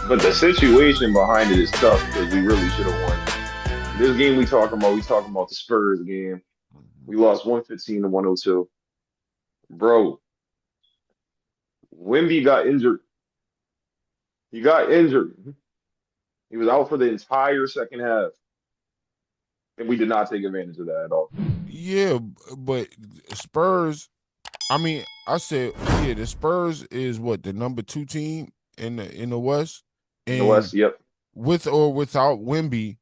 But the situation behind it is tough because we really should have won. This game we talking about the Spurs game. We lost 115 to 102. Bro, Wemby got injured. He got injured. He was out for the entire second half, and we did not take advantage of that at all. Yeah, but Spurs. I mean, I said, yeah, the Spurs is what the number 2 team in the West, In the and West, yep. with or without Wemby,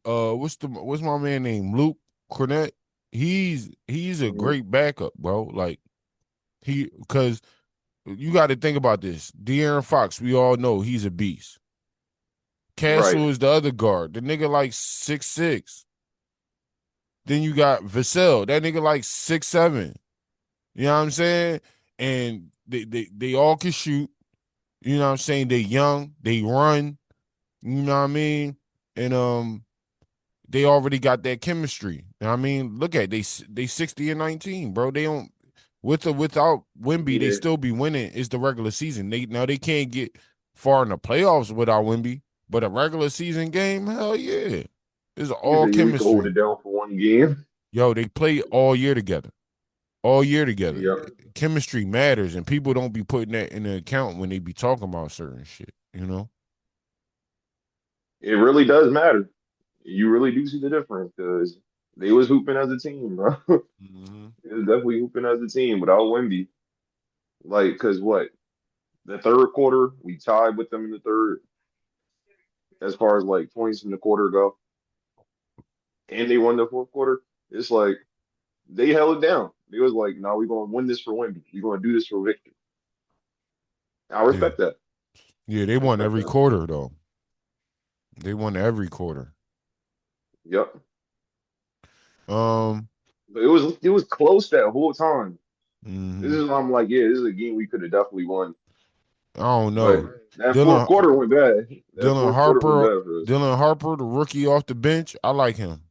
what's my man name? Luke Cornett. He's a Mhm. great backup, bro. Like because you got to think about this. De'Aaron Fox, we all know he's a beast. Right. Castle is the other guard. The nigga like 6'6". Then you got Vassell. That nigga like 6'7". You know what I'm saying? And they all can shoot. You know what I'm saying? They young, they run, you know what I mean? And they already got that chemistry. You know what I mean? Look at they 60 and 19, bro. They don't with or without Wemby, they Yeah. still be winning. It's the regular season. They can't get far in the playoffs without Wemby, but a regular season game, hell yeah. It's You all think we could hold chemistry. it down for one game? Yo, they play all year together. All year together. Yep. Chemistry matters, and people don't be putting that in the account when they be talking about certain shit, you know? It really does matter. You really do see the difference because they was hooping as a team, bro. Mm-hmm. It was definitely hooping as a team without Wemby. Like, cause what? The third quarter, we tied with them in the third as far as like points in the quarter go, and they won the fourth quarter. It's like they held it down. It was like, no, we're gonna win this for Wemby. We're gonna do this for Victor. I Yeah. respect that. Yeah, they I won respect every that. quarter, though. They won every quarter. Yep. Um, But it was close that whole time. This mhm. is why I'm like, yeah, this is a game we could have definitely won. I don't But know. that fourth Dylan quarter went bad. That Dylan fourth quarter went Harper, bad for us. Dylan Harper, the rookie off the bench, I like him.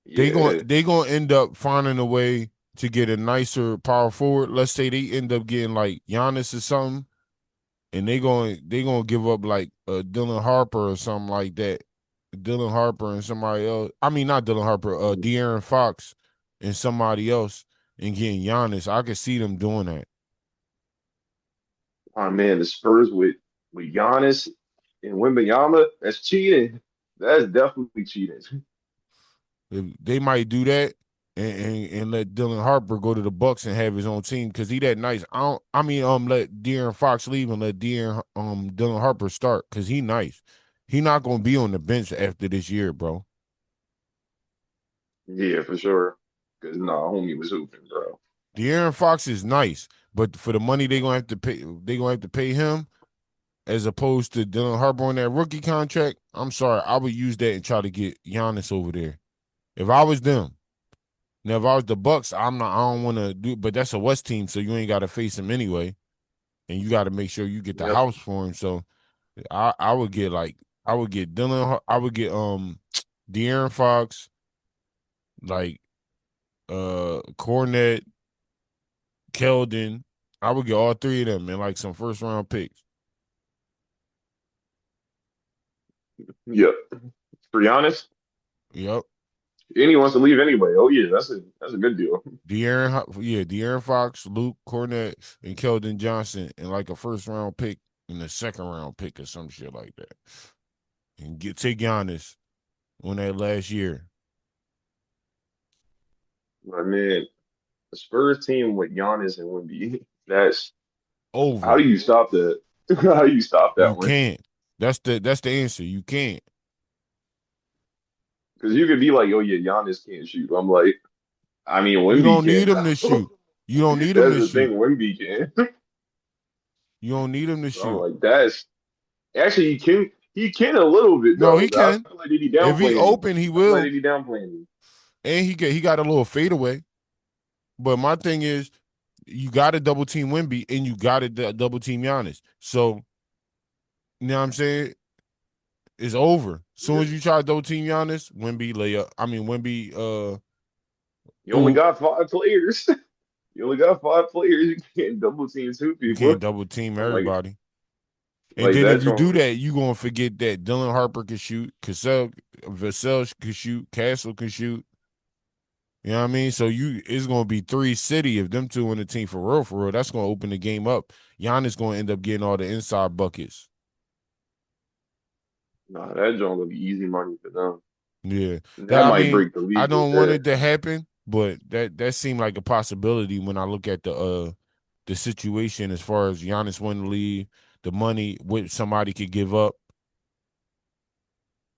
Yeah. They gonna end up finding a way to get a nicer power forward. Let's say they end up getting like Giannis or something, and they gonna give up like Dylan Harper or something like that. Dylan Harper and somebody else. I mean, not Dylan Harper. De'Aaron Fox and somebody else, and getting Giannis. I could see them doing that. Oh man, the Spurs with Giannis and Wembanyama, that's cheating. That's definitely cheating. They might do that. And let Dylan Harper go to the Bucks and have his own team because he that nice. I mean, let De'Aaron Fox leave and let Dylan Harper start because he nice. He not gonna be on the bench after this year, bro. Yeah, for sure. Because nah, homie was hooping, bro. De'Aaron Fox is nice, but for the money they gonna have to pay him as opposed to Dylan Harper on that rookie contract. I'm sorry, I would use that and try to get Giannis over there. If I was them. Now if I was the Bucks, I don't want to do, but that's a West team, so you ain't got to face him anyway, and you got to make sure you get the Yep. house for him. So I would get I would get I would get De'Aaron Fox, like Cornette, Keldon. I would get all three of them and like some first round picks. Yep. For Giannis, Yep. and he wants to leave anyway. Oh yeah, that's a good deal. De'Aaron Fox, Luke Cornett, and Keldon Johnson, and like a first round pick and a second round pick or some shit like that, and take Giannis on that last year. But man, the Spurs team with Giannis and Wemby, that's how do Over. you stop that? How do you stop that You one? can't. That's the answer. You can't. Because you could be like, oh yeah, Giannis can't shoot. I'm like, I mean, You Wemby don't need can him now. to shoot. You don't need him That's to the thing, shoot. Wemby can. You don't need him to So I'm shoot. like, that's actually he can a little bit No, though. he I can. feel like he If he downplaying me. open, he I feel like will. he downplaying me. And he got a little fadeaway. But my thing is, you got to double team Wemby and you got to double team Giannis. So you know what I'm saying? It's over. Soon as you try to double team Giannis, Wemby layup. I mean Wemby You only oop. got five players. You only got five players. You can't double team two You people. can't double team I'm like, everybody. And Like then that if you do joint. that, you gonna forget that Dylan Harper can shoot, Vassell can shoot, Castle can shoot. You know what I mean? So it's gonna be 3 city if them two on the team for real, for real. That's gonna open the game up. Giannis gonna end up getting all the inside buckets. Nah, that joint gonna be easy money for them. Yeah, that That I might mean, break the I league right don't want there. it to happen, but that seemed like a possibility when I look at the situation as far as Giannis wanting to leave, the money what somebody could give up.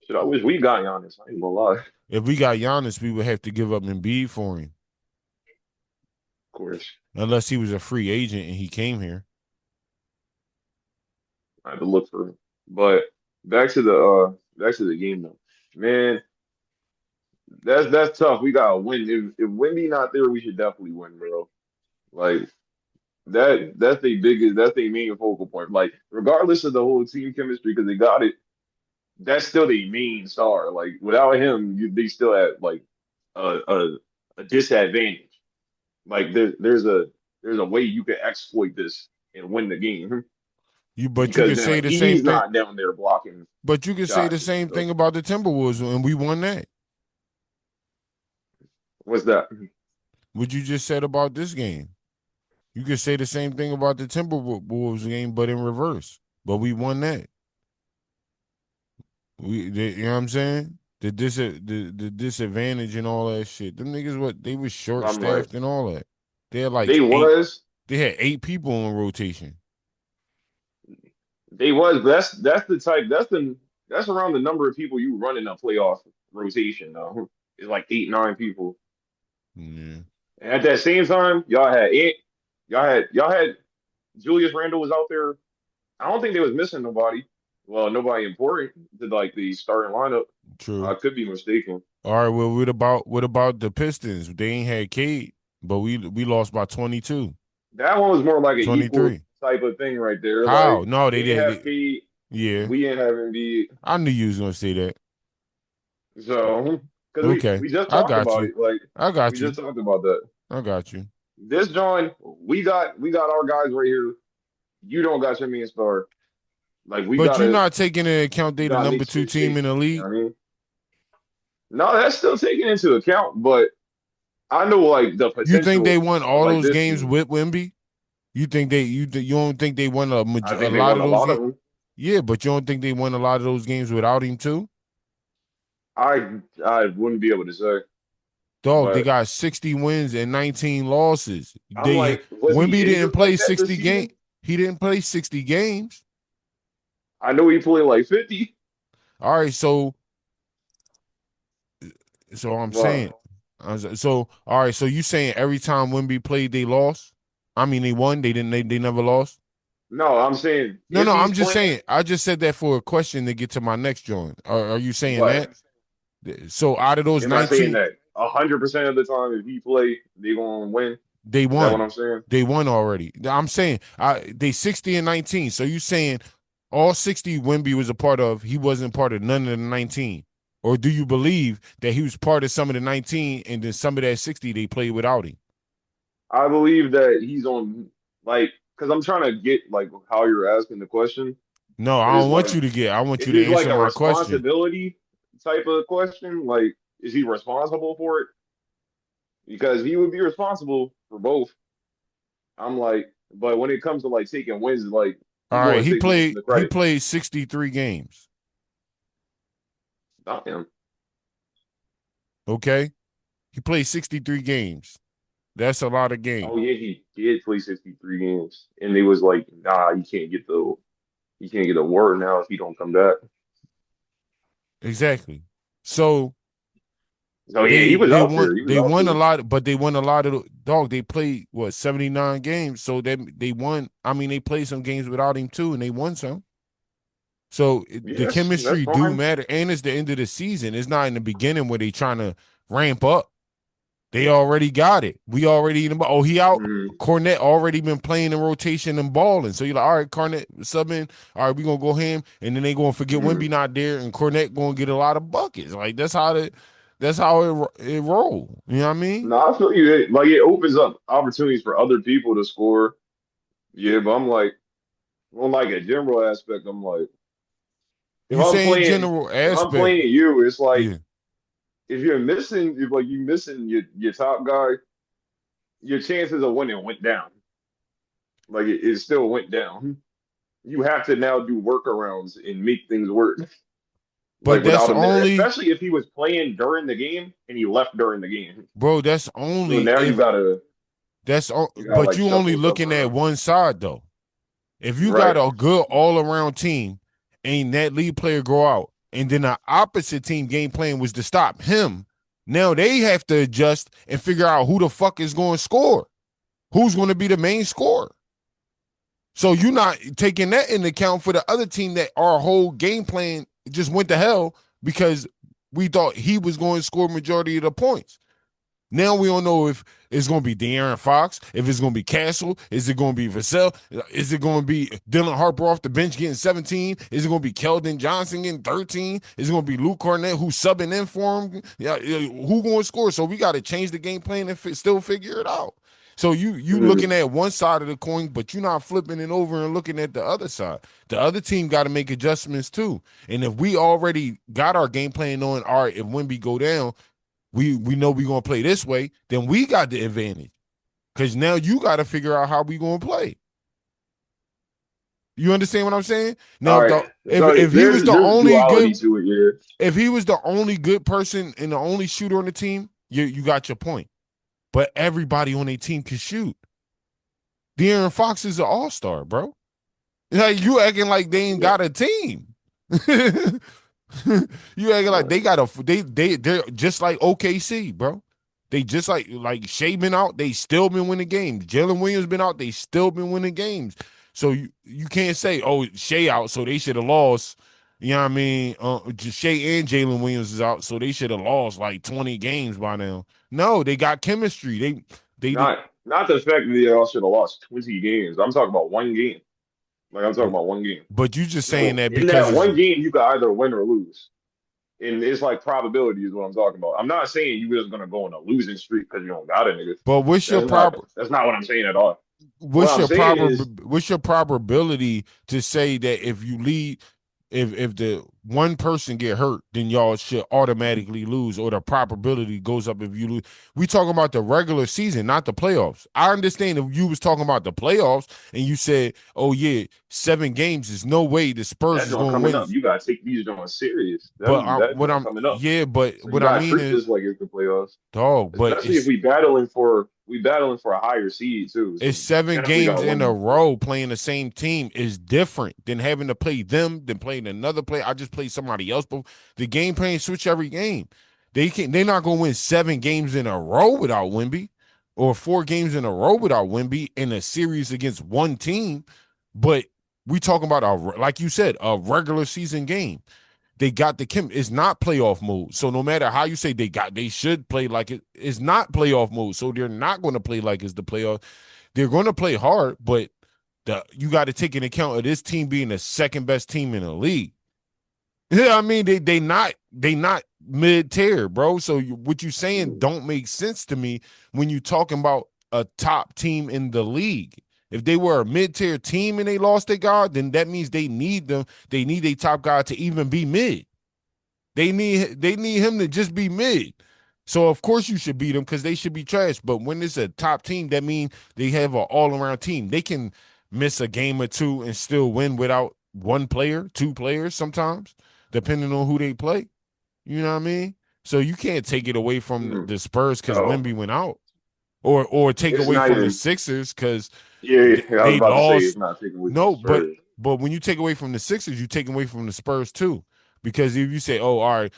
Shit, I wish we got Giannis. I ain't gonna lie. Of If we got Giannis, we would have to give up Embiid for him, course, unless he was a free agent and he came here. I had to look for him. But back to the game though. Man, that's tough. We gotta win. If Wemby not there, we should definitely win, bro. Like that's the main focal point. Like regardless of the whole team chemistry, because they got it, that's still the main star. Like without him, they still have like a, a a disadvantage. Like there's a way you can exploit this and win the game But you because can now say the same he's thing. not down there blocking But you can say the shots and same stuff. thing about the Timberwolves, and we won that. What's that? What you just said about this game, you could say the same thing about the Timberwolves game, but in reverse. But we won that. You know what I'm saying? The disadvantage and all that shit. Them niggas, what they was short I'm like staffed and all that. They had they like eight. was They had 8 people on rotation. they was but that's the type that's around the number of people you run in a playoff rotation though. It's like 8 9 people. Yeah, And at that same time, y'all had Julius Randle was out there. I don't think they was missing nobody. Well, nobody important to like the starting lineup. I true. could be mistaken. All right. Well, what about the Pistons? They ain't had Cade, but we lost by 22, That one was more like an equal 23. type of thing right there. How? Like No, they they didn't did. have Pete, Yeah, we didn't have Embiid, I knew you was gonna say that. so because Okay, we just I talked got about you. it. Like I we got you. just talked about that. I got you. This John, we got our guys right here. You don't got your main star. Like But you're not taking into account we they the gotta number make two shit team shake. in the You know league. what I mean? No, that's still taken into account, but I know like the You think they potential won of all like those this games team. with Wemby? You don't think they won I a think they lot won of a those lot of games? them. Yeah, but you don't think they won a lot of those games without him too? I wouldn't be able to say, Dog, they but got 60 wins and 19 losses. I'm They like, was he Wemby didn't injured play like that this 60 games. season? He didn't play 60 games. I know he played like 50. All right, so I'm saying, Wow. so all right, so you saying every time Wemby played, they lost? I mean, they won. They didn't. They never lost. No, I'm saying No, if no, he's I'm just playing, saying. I just said that for a question to get to my next joint. Are you saying what? that? So out of those Am I saying 19, that 100% of the time if he play, they gonna win? they Is that what won. I'm saying? They won already. I'm saying they 60 and 19. So you saying all 60 Wemby was a part of, he wasn't part of none of the 19. Or do you believe that he was part of some of the 19 and then some of that 60 they played without him? I believe that he's on like because I'm trying to get like how you're asking the question. No, I Is don't want like you to get. I want is you to this like answer a my question. responsibility type of question? Like, is he responsible for it? Because he would be responsible for both. I'm like, but when it comes to like taking wins, like All he's right, going to take most of the he credit. played 63 games. Not him. Okay? He played 63 games. That's a lot of games. Oh yeah, he did play 63 games, and they was like, nah, you can't get a word now if he don't come back. Exactly. So So yeah, he was out there. He was they out won a there. lot, but they won a lot of dog. They played what 79 games, so they won. I mean, they played some games without him too, and they won some. So the Yes, that's chemistry do fine. matter, and it's the end of the season. It's not in the beginning where they trying to ramp up. They already got it. We already oh he out. Mm, Cornette already been playing in rotation and balling. So you're like, all right, Cornette subbing. All right, we gonna go him, and then they gonna forget mm. Wemby not there, and Cornette gonna get a lot of buckets. Like that's how it roll. You know what I mean? No, I feel you. Like it opens up opportunities for other people to score. Yeah, but I'm like. on like a general aspect, I'm like, You saying general if I'm aspect, playing you, it's like yeah. if you're missing, if like you missing your top guy, your chances of winning went down. Like it still went down. You have to now do workarounds and make things work. But Like that's without him there, only, especially if he was playing during the game and he left during the game. bro. That's So only now if you gotta but like you only shuffle stuff looking at around. one side though. If you got Right. a good all around team and that lead player go out, and then the opposite team game plan was to stop him, now they have to adjust and figure out who the fuck is going to score, who's going to be the main scorer. So you're not taking that into account for the other team that our whole game plan just went to hell because we thought he was going to score majority of the points. Now we don't know if it's going to be De'Aaron Fox, if it's going to be Castle, is it going to be Vassell, is it going to be Dylan Harper off the bench getting 17, is it going to be Keldon Johnson getting 13, is it going to be Luke Cornett who's subbing in for him, who going to score? So we got to change the game plan and still figure it out. So you Mhm. looking at one side of the coin, but you're not flipping it over and looking at the other side. The other team got to make adjustments too. And if we already got our game plan on, all right, if Wemby go down, we know we're gonna play this way, then we got the advantage. Because now you got to figure out how we gonna play. You understand what I'm saying? Now, All if right. the So if he was the there's only duality good, to it here. if he was the only good person and the only shooter on the team, you got your point. But everybody on a team can shoot. De'Aaron Fox is an all-star, bro. Like you acting like they ain't Yeah. got a team. You acting like they got a they're just like OKC, bro. They just like Shea been out, they still been winning games. Jalen Williams been out, they still been winning games. So you can't say, oh, Shea out, so they should have lost. You know what I mean? Shea and Jalen Williams is out, so they should have lost like 20 games by now. No, they got chemistry. They Not the fact that they all should have lost 20 games. I'm talking about one game. Like I'm talking about one game. but you just saying So that in because that it's one game, you could either win or lose. And it's like probability is what I'm talking about. I'm not saying you just gonna go on a losing streak because you don't got a nigga. but That's not what I'm saying at all. What what's I'm your saying proper is what's your probability to say that if you lead if the one person get hurt, then y'all should automatically lose, or the probability goes up if you lose. We talking about the regular season, not the playoffs. I understand if you was talking about the playoffs and you said, "Oh yeah, 7 games is no way the Spurs that is joint going to coming win." up. You gotta take these joints serious. But That what joint I'm coming up. yeah, but So you what I gotta mean treat is, this like it's the playoffs. dog. But Especially if we battling for a higher seed too. it's So you 7 definitely games gotta in win a these joints. row playing the same team is different than having to play them, than playing another player. I just played somebody else, but the game plan switch every game. They're not gonna win 7 games in a row without Wemby, or 4 games in a row without Wemby in a series against one team. But we talking about like you said, a regular season game. They got the Kim. It's not playoff mode. So no matter how you say they should play like it's not playoff mode. So they're not going to play like it's the playoff. They're going to play hard, but you got to take into account of this team being the second best team in the league. Yeah, I mean they not mid tier, bro. So what you saying don't make sense to me when you talking about a top team in the league. If they were a mid tier team and they lost their guard, then that means they need them. They need a top guy to even be mid. They need him to just be mid. So of course you should beat them because they should be trash. But when it's a top team, that means they have an all around team. They can miss a game or two and still win without one player, 2 players sometimes, depending on who they play. You know what I mean? So you can't take it away from Mm. the Spurs because No, Wemby went out, or take it's away not from the even. Sixers because Yeah, I was they about to say it's lost. not taking away from the No, Spurs. but when you take away from the Sixers, you take away from the Spurs too. Because if you say, "Oh, all right,"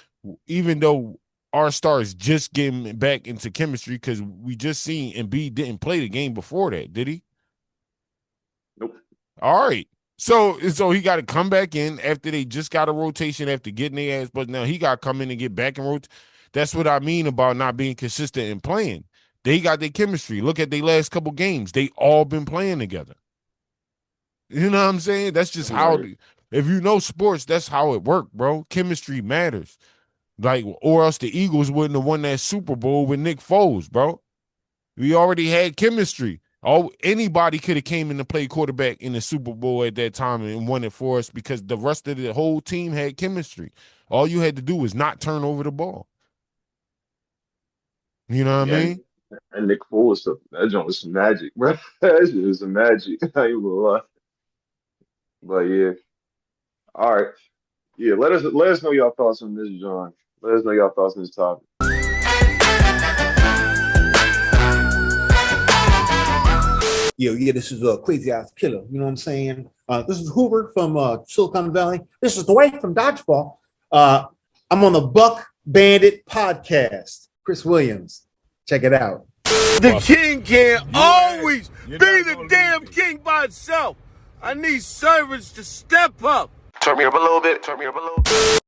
even though our stars just getting back into chemistry, because we just seen Embiid didn't play the game before that, did he? Nope. All right. So he got to come back in after they just got a rotation after getting their ass, but now he got to come in and get back and rotate. That's what I mean about not being consistent in playing. They got their chemistry. Look at their last couple games. They all been playing together. You know what I'm saying? That's just how. Right. If you know sports, that's how it worked, bro. Chemistry matters. Like, or else the Eagles wouldn't have won that Super Bowl with Nick Foles, bro. We already had chemistry. Anybody could have came in to play quarterback in the Super Bowl at that time and won it for us because the rest of the whole team had chemistry. All you had to do was not turn over the ball. You know what I mean? And Nick Foles stuff. That joint was some magic, bro. That shit was some magic. I ain't gonna lie. But yeah. All right. Yeah, let us know y'all thoughts on this, John. Let us know y'all thoughts on this topic. Yeah, this is a crazy ass killer. You know what I'm saying? This is Hoover from Silicon Valley. This is Dwight from Dodgeball. I'm on the Buck Bandit podcast. Chris Williams, check it out. The king can't always be the damn king by itself. I need servants to step up. Turn me up a little bit.